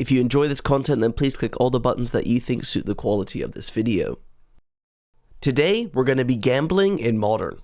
If you enjoy this content, then please click all the buttons that you think suit the quality of this video. Today, we're going to be gambling in Modern.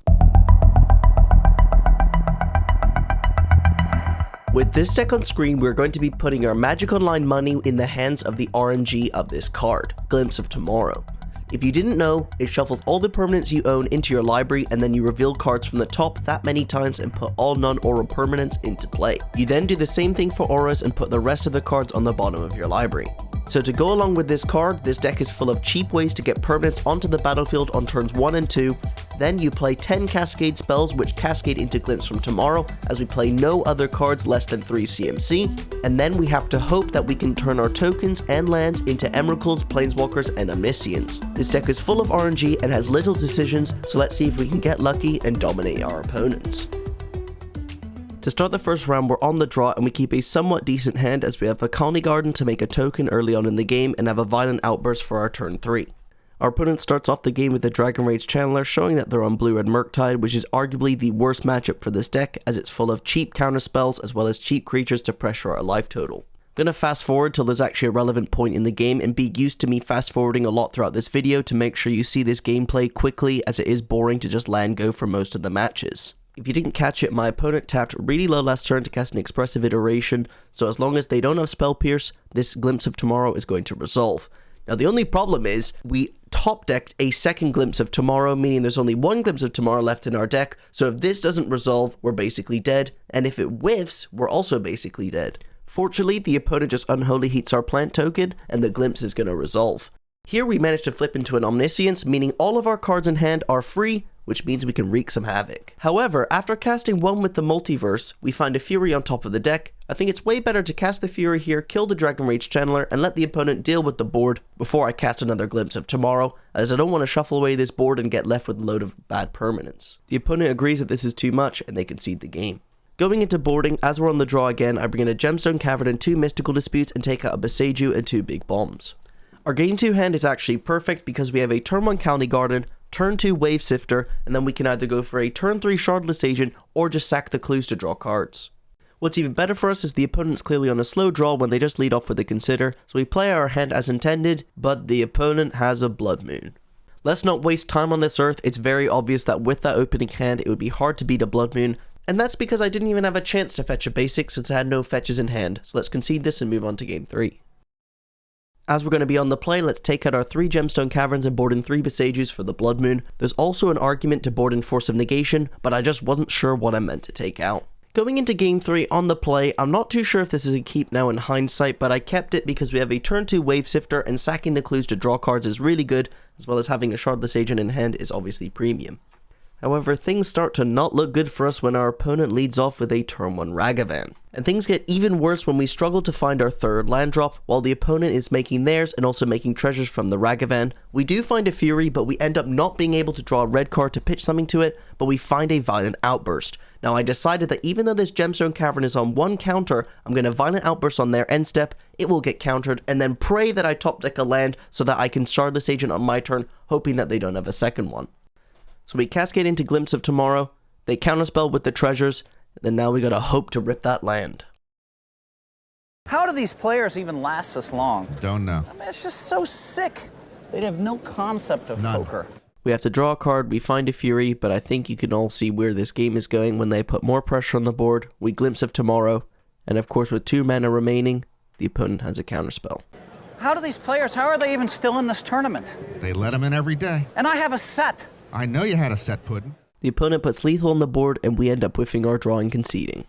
With this deck on screen, we're going to be putting our Magic Online money in the hands of the RNG of this card, Glimpse of Tomorrow. If you didn't know, it shuffles all the permanents you own into your library, and then you reveal cards from the top that many times and put all non-aura permanents into play. You then do the same thing for auras and put the rest of the cards on the bottom of your library. So to go along with this card, this deck is full of cheap ways to get permanents onto the battlefield on turns 1 and 2. Then you play 10 cascade spells which cascade into Glimpse from Tomorrow, as we play no other cards less than 3 CMC, and then we have to hope that we can turn our tokens and lands into Emeralds, Planeswalkers, and Omniscience. This deck is full of RNG and has little decisions, so let's see if we can get lucky and dominate our opponents. To start the first round, we're on the draw and we keep a somewhat decent hand as we have a Colony Garden to make a token early on in the game and have a Violent Outburst for our turn 3. Our opponent starts off the game with a Dragon Rage Channeler, showing that they're on blue-red Murktide, which is arguably the worst matchup for this deck as it's full of cheap counter spells as well as cheap creatures to pressure our life total. I'm going to fast forward till there's actually a relevant point in the game, and be used to me fast forwarding a lot throughout this video to make sure you see this gameplay quickly, as it is boring to just land go for most of the matches. If you didn't catch it, my opponent tapped really low last turn to cast an Expressive Iteration, so as long as they don't have Spell Pierce, this Glimpse of Tomorrow is going to resolve. Now the only problem is, we top decked a second Glimpse of Tomorrow, meaning there's only one Glimpse of Tomorrow left in our deck, so if this doesn't resolve, we're basically dead, and if it whiffs, we're also basically dead. Fortunately, the opponent just Unholy Heats our plant token, and the Glimpse is going to resolve. Here we managed to flip into an Omniscience, meaning all of our cards in hand are free, which means we can wreak some havoc. However, after casting one with the Multiverse, we find a Fury on top of the deck. I think it's way better to cast the Fury here, kill the Dragon Rage Channeler, and let the opponent deal with the board before I cast another Glimpse of Tomorrow, as I don't want to shuffle away this board and get left with a load of bad permanents. The opponent agrees that this is too much, and they concede the game. Going into boarding, as we're on the draw again, I bring in a Gemstone Cavern and 2 Mystical Disputes and take out a Boseiju and 2 Big Bombs. Our game 2 hand is actually perfect because we have a turn 1 Colony Garden, turn 2 Wave Sifter, and then we can either go for a turn 3 Shardless Agent or just sack the clues to draw cards. What's even better for us is the opponent's clearly on a slow draw when they just lead off with a Consider, so we play our hand as intended, but the opponent has a Blood Moon. Let's not waste time on this earth. It's very obvious that with that opening hand it would be hard to beat a Blood Moon, and that's because I didn't even have a chance to fetch a basic since I had no fetches in hand, so let's concede this and move on to game 3. As we're going to be on the play, let's take out our 3 Gemstone Caverns and board in 3 Boseijus for the Blood Moon. There's also an argument to board in Force of Negation, but I just wasn't sure what I meant to take out. Going into game 3 on the play, I'm not too sure if this is a keep now in hindsight, but I kept it because we have a turn 2 Wave Sifter and sacking the clues to draw cards is really good, as well as having a Shardless Agent in hand is obviously premium. However, things start to not look good for us when our opponent leads off with a turn 1 Ragavan. And things get even worse when we struggle to find our 3rd land drop, while the opponent is making theirs and also making treasures from the Ragavan. We do find a Fury, but we end up not being able to draw a red card to pitch something to it, but we find a Violent Outburst. Now I decided that even though this Gemstone Cavern is on 1 counter, I'm going to Violent Outburst on their end step, it will get countered, and then pray that I top deck a land so that I can Shardless Agent on my turn, hoping that they don't have a second one. So we cascade into Glimpse of Tomorrow, they counterspell with the treasures, and then now we gotta hope to rip that land. How do these players even last this long? Don't know. I mean, it's just so sick. They have no concept of poker. We have to draw a card, we find a Fury, but I think you can all see where this game is going when they put more pressure on the board. We Glimpse of Tomorrow, and of course with 2 mana remaining, the opponent has a counterspell. How do these players, how are they even still in this tournament? They let them in every day. And I have a set. I know you had a set, Puddin'. The opponent puts lethal on the board, and we end up whiffing our draw and conceding.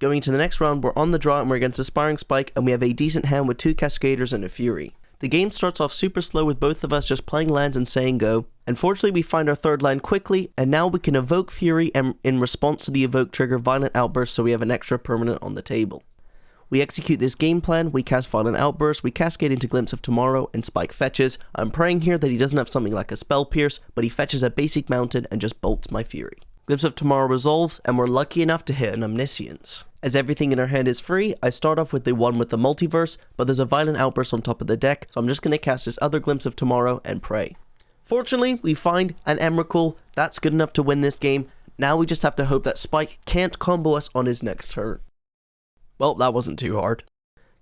Going to the next round, we're on the draw and we're against Aspiring Spike, and we have a decent hand with 2 Cascaders and a Fury. The game starts off super slow with both of us just playing lands and saying go. Unfortunately, we find our 3rd land quickly, and now we can evoke Fury and in response to the evoke trigger Violent Outburst, so we have an extra permanent on the table. We execute this game plan, we cast Violent Outburst, we cascade into Glimpse of Tomorrow, and Spike fetches. I'm praying here that he doesn't have something like a Spell Pierce, but he fetches a basic mounted and just bolts my Fury. Glimpse of Tomorrow resolves, and we're lucky enough to hit an Omniscience. As everything in our hand is free, I start off with the one with the Multiverse, but there's a Violent Outburst on top of the deck, so I'm just going to cast this other Glimpse of Tomorrow and pray. Fortunately, we find an Emrakul. That's good enough to win this game. Now we just have to hope that Spike can't combo us on his next turn. Well, that wasn't too hard.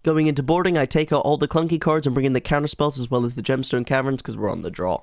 Going into boarding, I take out all the clunky cards and bring in the counterspells as well as the Gemstone Caverns because we're on the draw.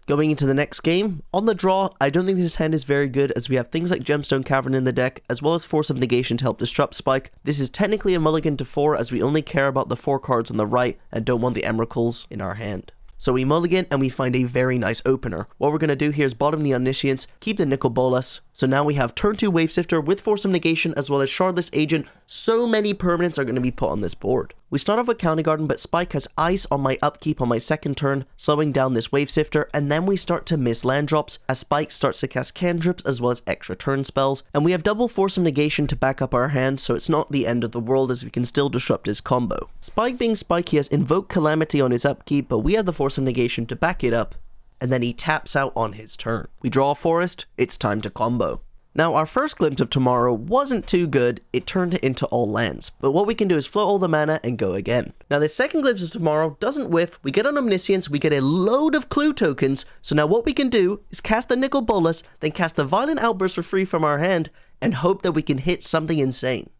Going into the next game, on the draw, I don't think this hand is very good as we have things like Gemstone Cavern in the deck, as well as Force of Negation to help disrupt Spike. This is technically a mulligan to 4 as we only care about the 4 cards on the right and don't want the Emeralds in our hand. So we mulligan and we find a very nice opener. What we're going to do here is bottom the Omniscience, keep the Nicol Bolas. So now we have turn 2 Wave Sifter with Force of Negation as well as Shardless Agent. So many permanents are going to be put on this board. We start off with County Garden, but Spike has Ice on my upkeep on my second turn, slowing down this Wave Sifter, and then we start to miss land drops as Spike starts to cast cantrips as well as extra turn spells, and we have double Force of Negation to back up our hand, so it's not the end of the world as we can still disrupt his combo. Spike being Spike, he has Invoke Calamity on his upkeep, but we have the Force of Negation to back it up, and then he taps out on his turn. We draw a Forest, it's time to combo. Now, our first Glimpse of Tomorrow wasn't too good, it turned it into all lands, but what we can do is float all the mana and go again. Now, the second Glimpse of Tomorrow doesn't whiff, we get an Omniscience, we get a load of Clue tokens, so now what we can do is cast the Nicol Bolas, then cast the Violent Outburst for free from our hand, and hope that we can hit something insane.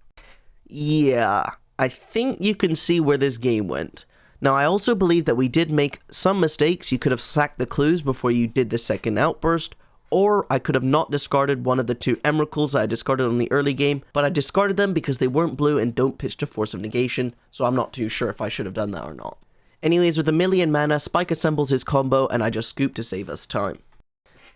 Yeah, I think you can see where this game went. Now, I also believe that we did make some mistakes. You could have sacked the clues before you did the second outburst, or I could have not discarded one of the 2 Emeralds I discarded on the early game, but I discarded them because they weren't blue and don't pitch to Force of Negation, so I'm not too sure if I should have done that or not. Anyways, with 1,000,000 mana, Spike assembles his combo, and I just scoop to save us time.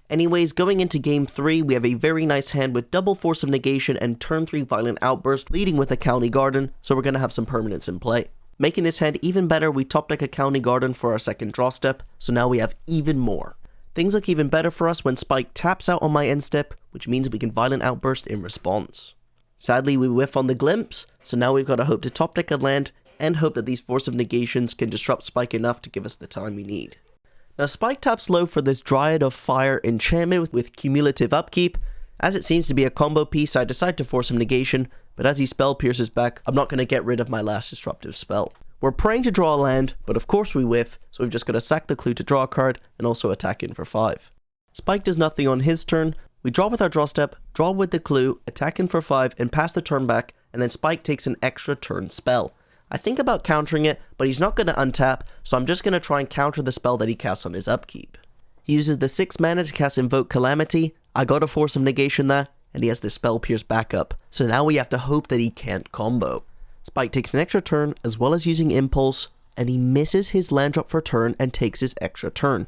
Anyways, going into game 3, we have a very nice hand with double Force of Negation and turn 3 Violent Outburst, leading with a County Garden, so we're going to have some permanents in play. Making this hand even better, we top deck a County Garden for our second draw step, so now we have even more. Things look even better for us when Spike taps out on my end step, which means we can Violent Outburst in response. Sadly, we whiff on the Glimpse, so now we've got to hope to top deck a land and hope that these Force of Negations can disrupt Spike enough to give us the time we need. Now, Spike taps low for this Dryad of Fire enchantment with cumulative upkeep. As it seems to be a combo piece, I decide to Force of Negation, but as he spell pierces back, I'm not going to get rid of my last disruptive spell. We're praying to draw a land, but of course we whiff, so we've just got to sack the Clue to draw a card and also attack in for 5. Spike does nothing on his turn, we draw with our draw step, draw with the Clue, attack in for 5, and pass the turn back, and then Spike takes an extra turn spell. I think about countering it, but he's not going to untap, so I'm just going to try and counter the spell that he casts on his upkeep. He uses the 6 mana to cast Invoke Calamity, I got a Force of Negation that, and he has the Spell Pierce backup, so now we have to hope that he can't combo. Spike takes an extra turn, as well as using Impulse, and he misses his land drop for turn and takes his extra turn.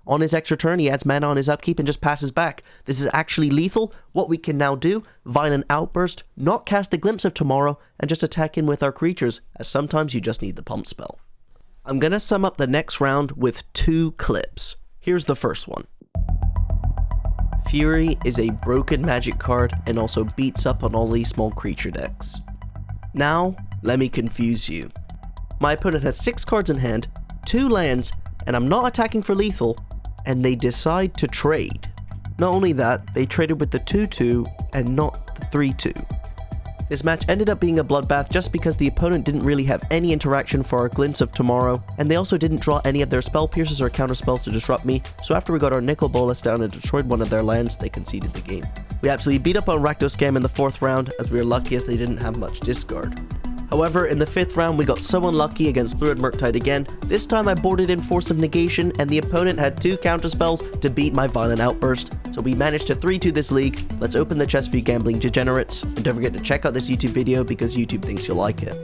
On his extra turn, he adds mana on his upkeep and just passes back. This is actually lethal. What we can now do, Violent Outburst, not cast the Glimpse of Tomorrow, and just attack in with our creatures, as sometimes you just need the pump spell. I'm gonna sum up the next round with 2 clips. Here's the first one. Fury is a broken magic card and also beats up on all these small creature decks. Now, let me confuse you. My opponent has 6 cards in hand, 2 lands, and I'm not attacking for lethal, and they decide to trade. Not only that, they traded with the 2-2 and not the 3-2. This match ended up being a bloodbath just because the opponent didn't really have any interaction for our Glimpse of Tomorrow, and they also didn't draw any of their spell pierces or counter spells to disrupt me, so after we got our Nicol Bolas down and destroyed one of their lands, they conceded the game. We absolutely beat up on Rakdos in the 4th round, as we were lucky as they didn't have much discard. However, in the 5th round, we got so unlucky against Blue Red Murktide again. This time I boarded in Force of Negation, and the opponent had 2 counterspells to beat my Violent Outburst. So we managed to 3-2 this league. Let's open the chest for you gambling degenerates, and don't forget to check out this YouTube video because YouTube thinks you'll like it.